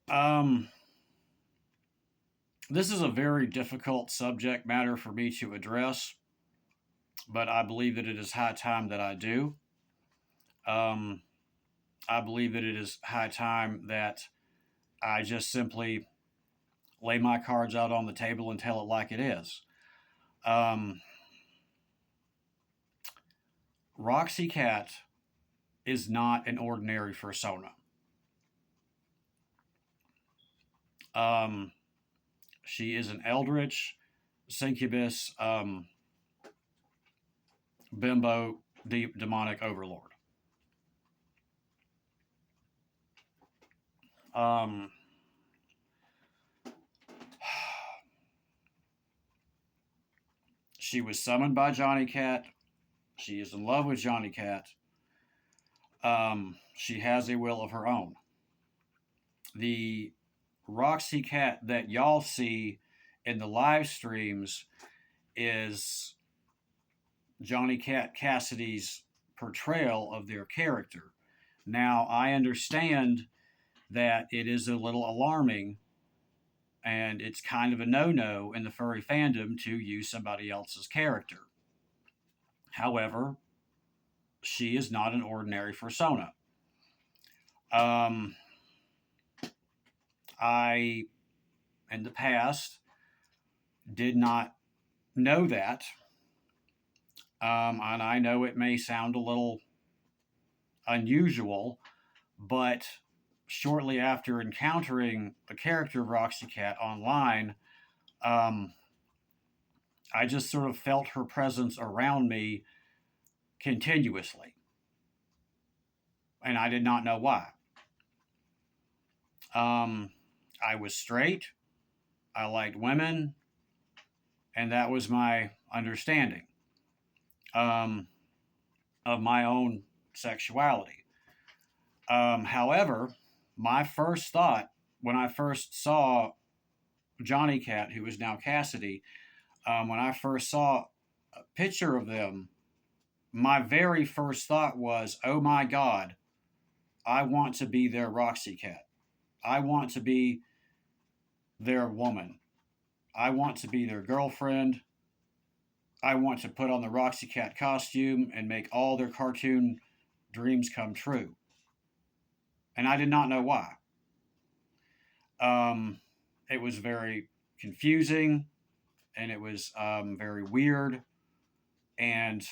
Um, this is a very difficult subject matter for me to address, but I believe that it is high time that I do. Um, I believe that it is high time that I just simply lay my cards out on the table and tell it like it is. Um, Roxikat is not an ordinary Fursona. Um, she is an eldritch, Sincubus, Bimbo, demonic overlord. Um, she was summoned by Johnny Cat. She is in love with Johnny Cat. She has a will of her own. The Roxy Cat that y'all see in the live streams is Johnny Cat Cassidy's portrayal of their character. Now, I understand that it is a little alarming and it's kind of a no no in the furry fandom to use somebody else's character. However, she is not an ordinary persona. Um, I, in the past, did not know that. And I know it may sound a little unusual, but shortly after encountering the character of Roxy Cat online, um, I just sort of felt her presence around me continuously, and I did not know why. Um, I was straight, I liked women, and that was my understanding um, of my own sexuality. However, my first thought when I first saw Johnny Cat, who is now Cassidy, when I first saw a picture of them, my very first thought was, oh my God, I want to be their Roxy Cat. I want to be their woman. I want to be their girlfriend. I want to put on the Roxy Cat costume and make all their cartoon dreams come true. And I did not know why. Um, it was very confusing and it was very weird. And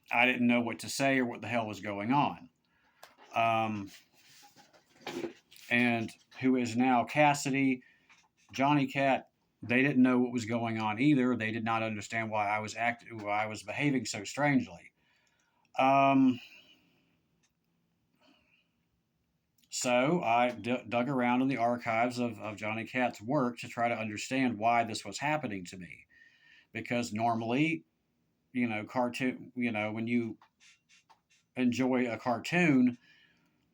I didn't know what to say or what the hell was going on. Um, and who is now Cassidy, Johnny Cat, they didn't know what was going on either. They did not understand why I was behaving so strangely. Um, so I dug around in the archives of Johnny Cat's work to try to understand why this was happening to me. Because normally, when you enjoy a cartoon,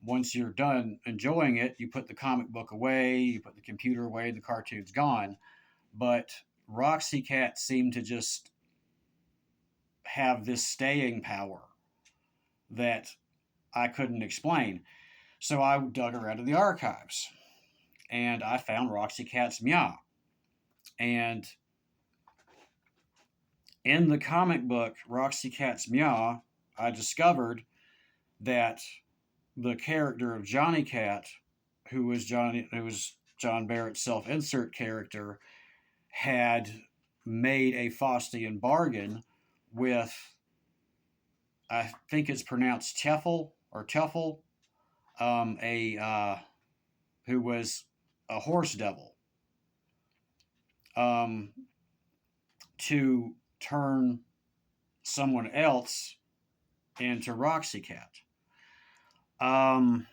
once you're done enjoying it, you put the comic book away, you put the computer away, the cartoon's gone. But Roxy Cat seemed to just have this staying power that I couldn't explain. So I dug around in the archives and I found Roxy Cat's Meow. And in the comic book Roxy Cat's Meow, I discovered that the character of Johnny Cat, who was John Barrett's self-insert character, had made a Faustian bargain with, I think it's pronounced Teffel or Teffel, a who was a horse devil, um, to turn someone else into Roxy Cat. Um,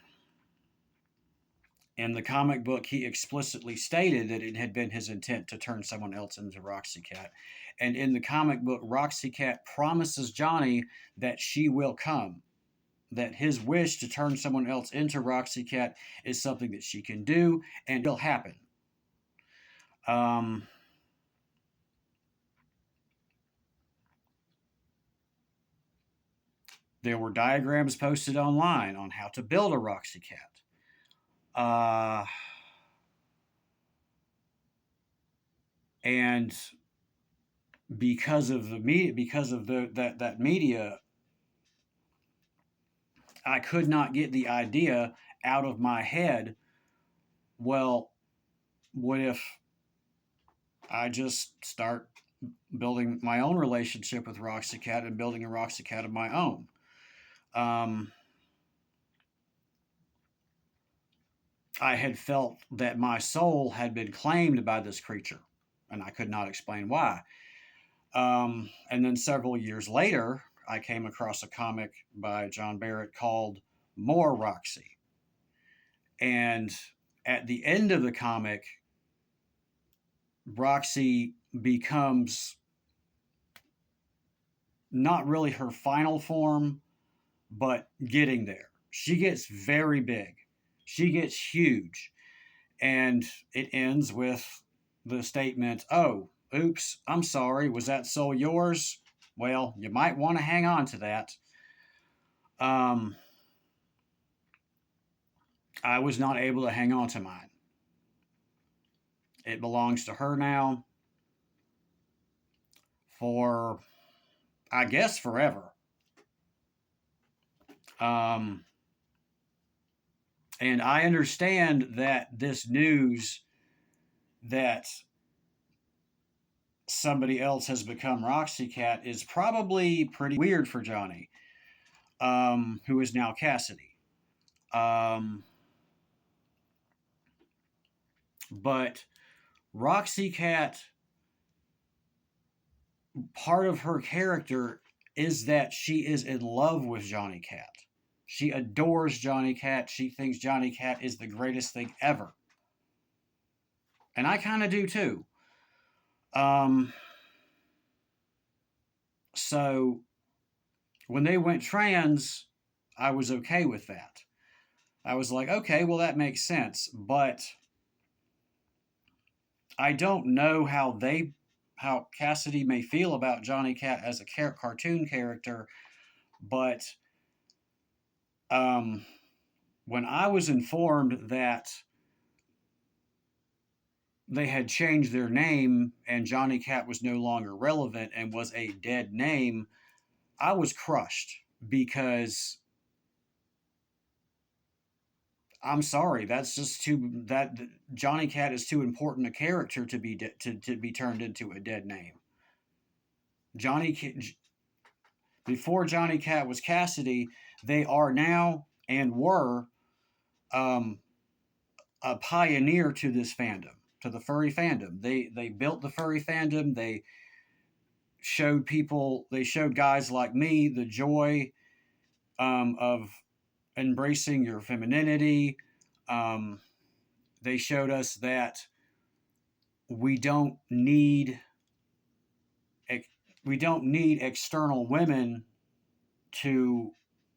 in the comic book, he explicitly stated that it had been his intent to turn someone else into Roxy Cat. And in the comic book, Roxy Cat promises Johnny that she will come, that his wish to turn someone else into Roxy Cat is something that she can do and it'll happen. Um, there were diagrams posted online on how to build a Roxy Cat. Uh, And because of the media, because of that media, I could not get the idea out of my head. Well, what if I just start building my own relationship with Roxikat and building a Roxikat of my own? Um, I had felt that my soul had been claimed by this creature, and I could not explain why. And then several years later, I came across a comic by John Barrett called More Roxy. And at the end of the comic, Roxy becomes not really her final form, but getting there. She gets very big, she gets huge, and it ends with the statement, "Oh, oops, I'm sorry, was that soul yours? Well, you might want to hang on to that." Um, I was not able to hang on to mine. It belongs to her now for, I guess, forever. Um, and I understand that this news that somebody else has become Roxikat is probably pretty weird for Johnny, who is now Cassidy. Um, but Roxikat, part of her character is that she is in love with Johnny Cat. She adores Johnny Cat. She thinks Johnny Cat is the greatest thing ever. And I kind of do too. Um, so when they went trans, I was okay with that. I was like, okay, well, that makes sense. But I don't know how Cassidy may feel about Johnny Cat as a cartoon character, but um, when I was informed that they had changed their name and Johnny Cat was no longer relevant and was a dead name, I was crushed because I'm sorry, that's just too that Johnny Cat is too important a character to to be turned into a dead name. Johnny before Johnny Cat was Cassidy, they are now and were um, a pioneer to this fandom, to the furry fandom. They built the furry fandom. They showed guys like me the joy of embracing your femininity. Um, they showed us that we don't need we don't need external women to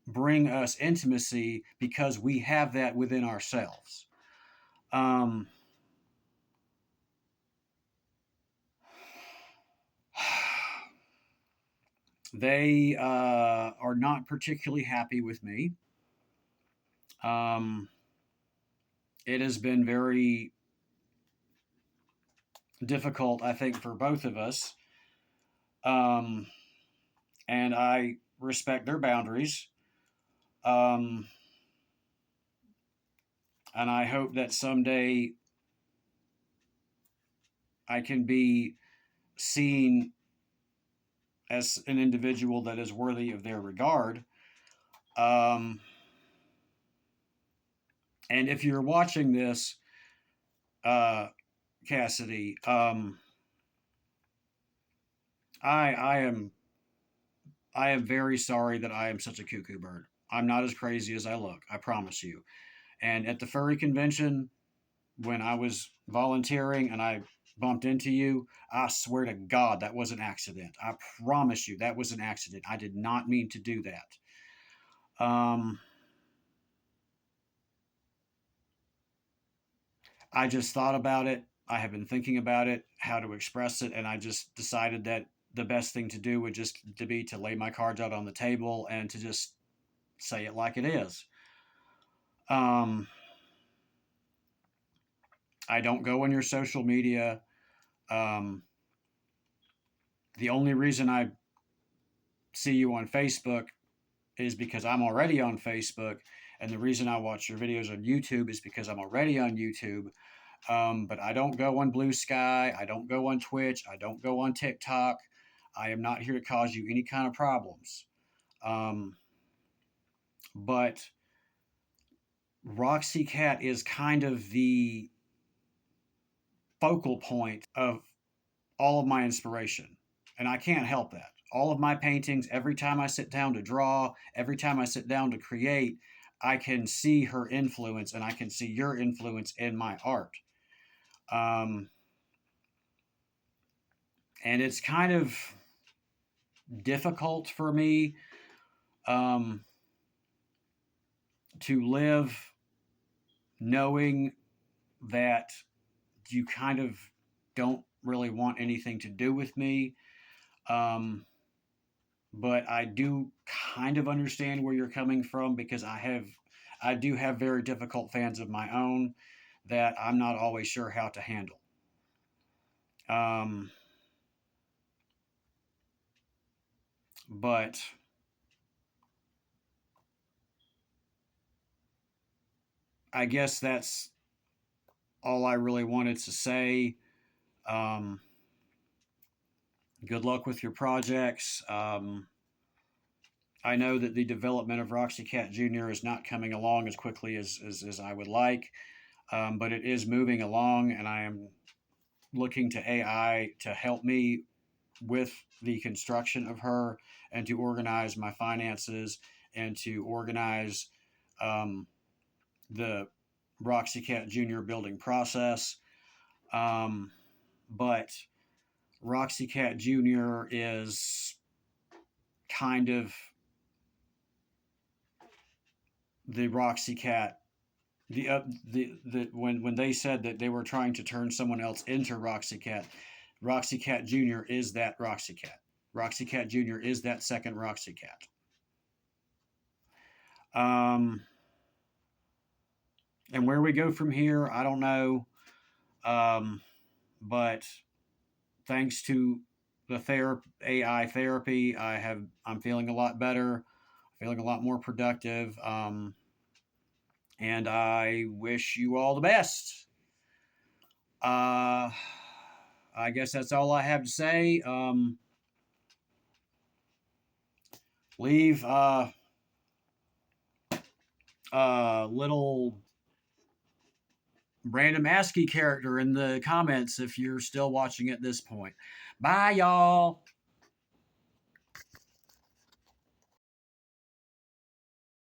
bring us intimacy because we have that within ourselves. Um, they are not particularly happy with me. Um, it has been very difficult, I think, for both of us. Um, and I respect their boundaries. Um, and I hope that someday I can be seen as an individual that is worthy of their regard. Um, and if you're watching this, uh, Cassidy, I am very sorry that I am such a cuckoo bird. I'm not as crazy as I look. I promise you. And at the furry convention, when I was volunteering and I bumped into you, I swear to God that was an accident. I promise you that was an accident. I did not mean to do that. I just thought about it. I have been thinking about it, how to express it, and I just decided that the best thing to do would just to be to lay my cards out on the table and to just say it like it is. Um, I don't go on your social media. Um, the only reason I see you on Facebook is because I'm already on Facebook, and the reason I watch your videos on YouTube is because I'm already on YouTube. But I don't go on Blue Sky. I don't go on Twitch. I don't go on TikTok. I am not here to cause you any kind of problems. Um, but Roxikat is kind of the focal point of all of my inspiration. And I can't help that. All of my paintings, every time I sit down to draw, every time I sit down to create, I can see her influence and I can see your influence in my art. Um, and it's kind of difficult for me um, to live knowing that you kind of don't really want anything to do with me. Um, but I do kind of understand where you're coming from because I do have very difficult fans of my own that I'm not always sure how to handle. Um, but I guess that's all I really wanted to say. Um, good luck with your projects. I know that the development of Roxikat Jr. is not coming along as quickly as I would like, but it is moving along, and I am looking to AI to help me with the construction of her and to organize my finances and to organize um, the Roxikat Jr. building process. Um, but Roxikat Jr. is kind of the Roxikat. The when they said that they were trying to turn someone else into Roxikat, Roxikat Jr. is that Roxikat. Roxikat Jr. is that second Roxikat. Um, and where we go from here, I don't know. Um, but thanks to the AI therapy, I'm feeling a lot better, feeling a lot more productive. And I wish you all the best. Uh, I guess that's all I have to say. Leave little random ASCII character in the comments if you're still watching at this point. Bye, y'all.